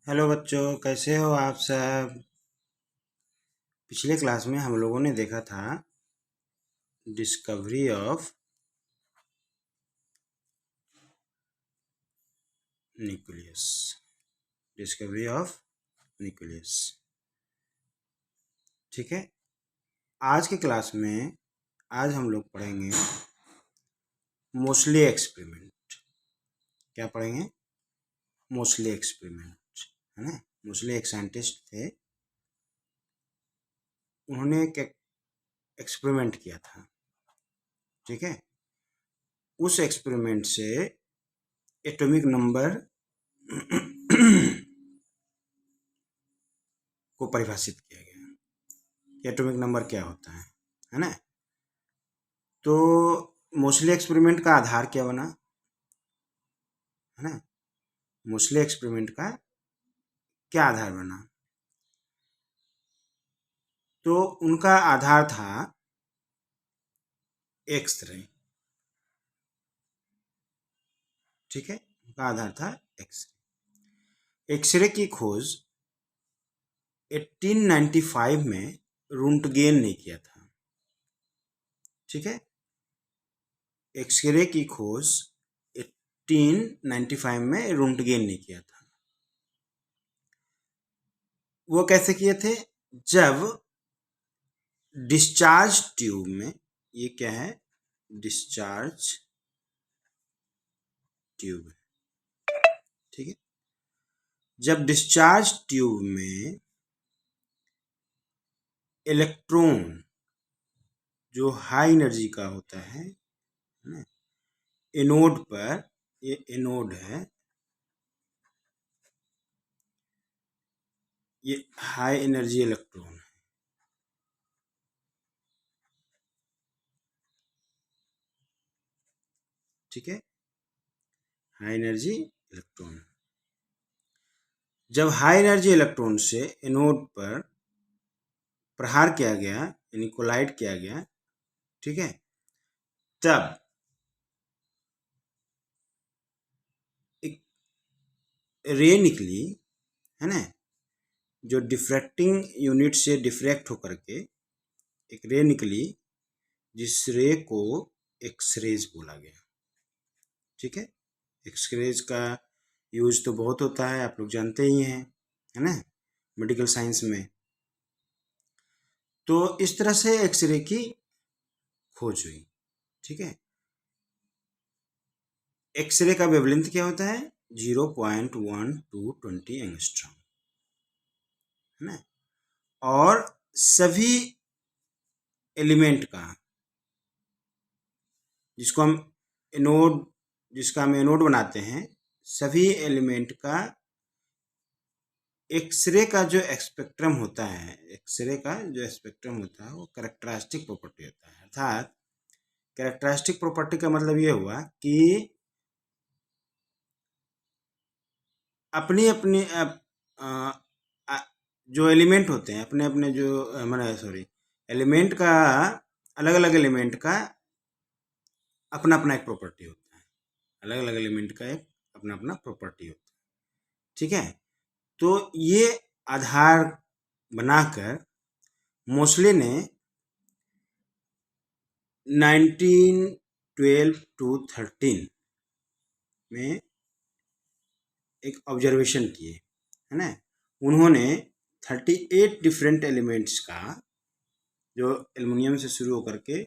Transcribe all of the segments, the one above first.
Hello बच्चों, कैसे हो आप सब। पिछले क्लास में हम लोगों ने देखा था discovery of nucleus. Discovery of nucleus, ठीक है। आज के क्लास में आज हम लोग पढ़ेंगे मोस्टली एक्सपेरिमेंट। क्या पढ़ेंगे? मोस्टली एक्सपेरिमेंट, है ना। मोस्टली एक साइंटिस्ट थे, उन्होंने एक एक्सपेरिमेंट किया था, ठीक है। उस एक्सपेरिमेंट से एटॉमिक नंबर को परिभाषित किया गया। एटॉमिक नंबर क्या होता है ना। तो मोस्टली एक्सपेरिमेंट का आधार क्या बना, है ना। मोस्टली एक्सपेरिमेंट का क्या आधार बना? तो उनका आधार था एक्सरे, ठीक है। उनका आधार था एक्सरे। एक्सरे की खोज 1895 में रुंटगेन ने किया था, ठीक है। एक्सरे की खोज 1895 में रुंटगेन ने किया था। वो कैसे किए थे? जब डिस्चार्ज ट्यूब में, ये क्या है? डिस्चार्ज ट्यूब, ठीक है। जब डिस्चार्ज ट्यूब में इलेक्ट्रॉन जो हाई एनर्जी का होता है ना, एनोड पर, ये एनोड है, ये हाई एनर्जी इलेक्ट्रॉन है, ठीक है। हाई एनर्जी इलेक्ट्रॉन, जब हाई एनर्जी इलेक्ट्रॉन से एनोड पर प्रहार किया गया, यानी कोलाइड किया गया, ठीक है, तब एक रे निकली, है ना, जो डिफ्रैक्टिंग यूनिट से डिफ्रैक्ट होकर के एक रे निकली, जिस रे को एक्सरेज बोला गया, ठीक है। एक्सरेज का यूज तो बहुत होता है, आप लोग जानते ही हैं, है ना, मेडिकल साइंस में। तो इस तरह से एक्सरे की खोज हुई, ठीक है। एक्सरे का वेवलेंथ क्या होता है? 0.1220 एंगस्ट्रॉम, है ना। और सभी एलिमेंट का, जिसको हम एनोड जिसका हम एनोड बनाते हैं, सभी एलिमेंट का एक्सरे का जो स्पेक्ट्रम होता है, एक्सरे का जो स्पेक्ट्रम होता है, वो कैरेक्टरिस्टिक प्रॉपर्टी होता है। अर्थात कैरेक्टरिस्टिक प्रॉपर्टी का मतलब ये हुआ कि अपनी अपनी जो एलिमेंट होते हैं, अपने अपने जो मैंने सॉरी एलिमेंट का, अलग अलग एलिमेंट का अपना अपना एक प्रॉपर्टी होता है। अलग अलग एलिमेंट का एक अपना अपना प्रॉपर्टी होता है, ठीक है। तो ये आधार बनाकर मोस्ले ने 1912 टू 13 में एक ऑब्जर्वेशन किए, है ना। उन्होंने 38 डिफरेंट एलिमेंट्स का, जो एल्युमिनियम से शुरू होकर के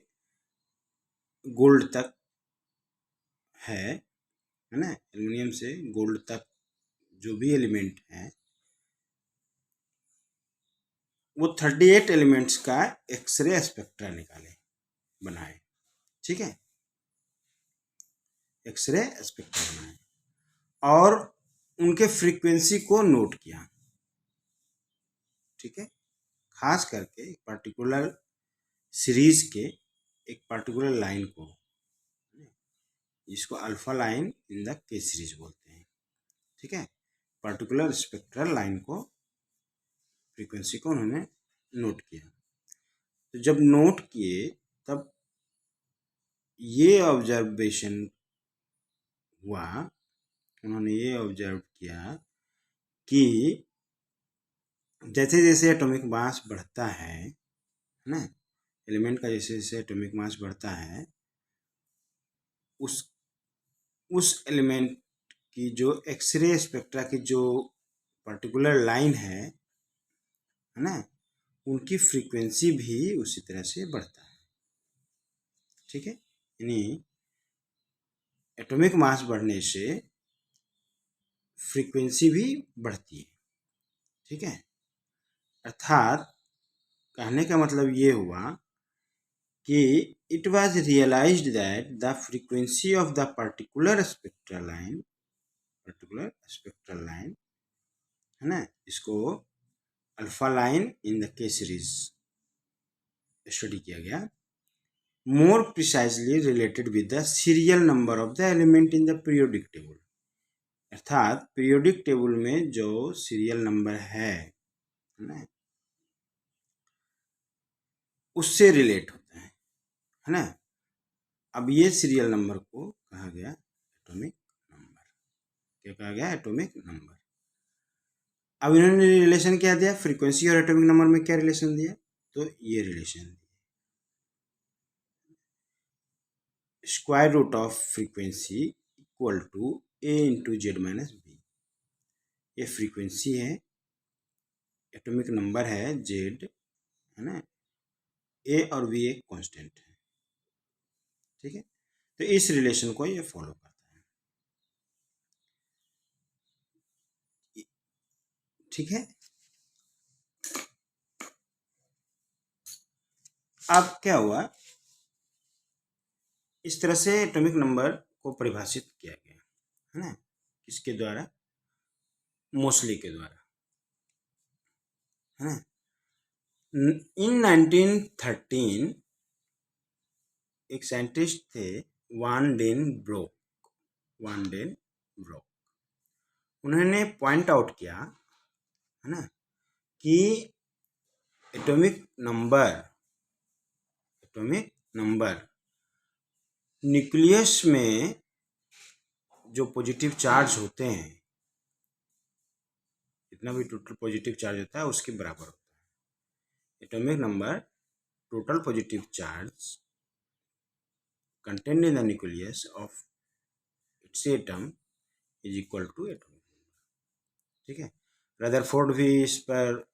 गोल्ड तक है ना, एल्युमिनियम से गोल्ड तक जो भी एलिमेंट हैं, वो 38 एलिमेंट्स का एक्सरे स्पेक्ट्रा निकाले, बनाए, ठीक है। एक्सरे स्पेक्ट्रा बनाए और उनके फ्रीक्वेंसी को नोट किया, ठीक है। खास करके एक पर्टिकुलर सीरीज के एक पर्टिकुलर लाइन को, जिसको अल्फा लाइन इन द के सीरीज बोलते हैं, ठीक है। पर्टिकुलर स्पेक्ट्रल लाइन को, फ्रीक्वेंसी को उन्होंने नोट किया। तो जब नोट किए, तब ये ऑब्जर्वेशन हुआ, उन्होंने ये ऑब्जर्व किया कि जैसे जैसे एटॉमिक मास बढ़ता है ना, एलिमेंट का जैसे जैसे एटॉमिक मास बढ़ता है, उस एलिमेंट की जो एक्सरे स्पेक्ट्रा की जो पर्टिकुलर लाइन है ना, उनकी फ्रीक्वेंसी भी उसी तरह से बढ़ता है। ठीक है, यानी एटॉमिक मास बढ़ने से फ्रीक्वेंसी भी बढ़ती है। ठीक है, अर्थात कहने का मतलब ये हुआ कि it was realized that the frequency of the particular spectral line है ना, इसको अल्फा लाइन इन द के सीरीज स्टडी किया गया, more precisely related with the serial number of the element in the periodic table. अर्थात periodic table में जो serial number है ना, उससे रिलेट होता है ना। अब ये सीरियल नंबर को कहा गया एटॉमिक नंबर। क्या कहा गया? Atomic number. अब इन्होंने रिलेशन क्या दिया? फ्रीक्वेंसी और एटॉमिक नंबर में क्या रिलेशन दिया? तो ये रिलेशन दिया, square root of frequency equal to A into Z minus B. ये फ्रीक्वेंसी है, एटॉमिक नंबर है जेड, है ना, ए और बी एक कांस्टेंट है। ठीक है, तो इस रिलेशन को ये फॉलो करता है। ठीक है, अब क्या हुआ, इस तरह से एटॉमिक नंबर को परिभाषित किया गया है ना, किसके द्वारा? मोस्ली के द्वारा, है ना। इन 1913 एक साइंटिस्ट थे वान डेन ब्रोक, उन्होंने पॉइंट आउट किया, है ना, कि एटॉमिक नंबर न्यूक्लियस में जो पॉजिटिव चार्ज होते हैं, जितना भी टोटल पॉजिटिव चार्ज होता है उसके बराबर होता है। Atomic number total positive charge contained in the nucleus of its atom is equal to atomic number। ठीक है, रदरफोर्ड भी इस पर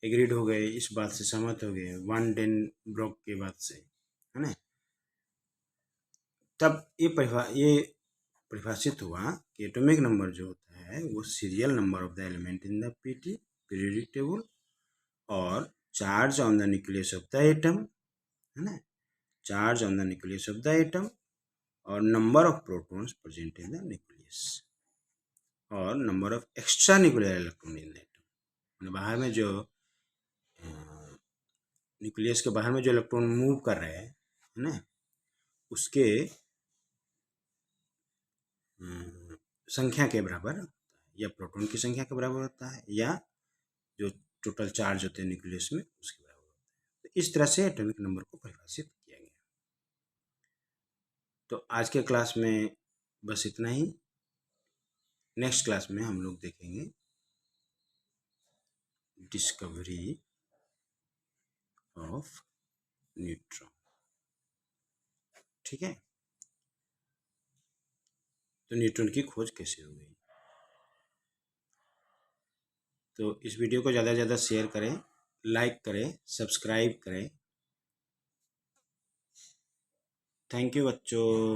एग्रीड हो गए, इस बात से सहमत हो गए वान डेन ब्रोक के बात से, है ना। तब ये परिभाषित हुआ कि एटॉमिक नंबर जो होता है वो serial number of the element in the PT periodic table, और charge on the nucleus of the atom, है ना, charge on the nucleus of the atom, और number of protons present in the nucleus, और number of extra nuclear electron in the atom. बाहर में जो nucleus के बाहर में जो इलेक्ट्रॉन मूव कर रहे हैं, है ना, उसके संख्या के बराबर होता है, या प्रोटॉन की संख्या के बराबर होता है, या जो टोटल चार्ज होते हैं न्यूक्लियस में उसके बराबर होता है। तो इस तरह से एटॉमिक नंबर को परिभाषित किया गया। तो आज के क्लास में बस इतना ही। नेक्स्ट क्लास में हम लोग देखेंगे डिस्कवरी ऑफ न्यूट्रॉन। ठीक है, तो न्यूट्रॉन की खोज कैसे हो गई। तो इस वीडियो को ज़्यादा से ज़्यादा शेयर करें, लाइक करें, सब्सक्राइब करें। थैंक यू बच्चों।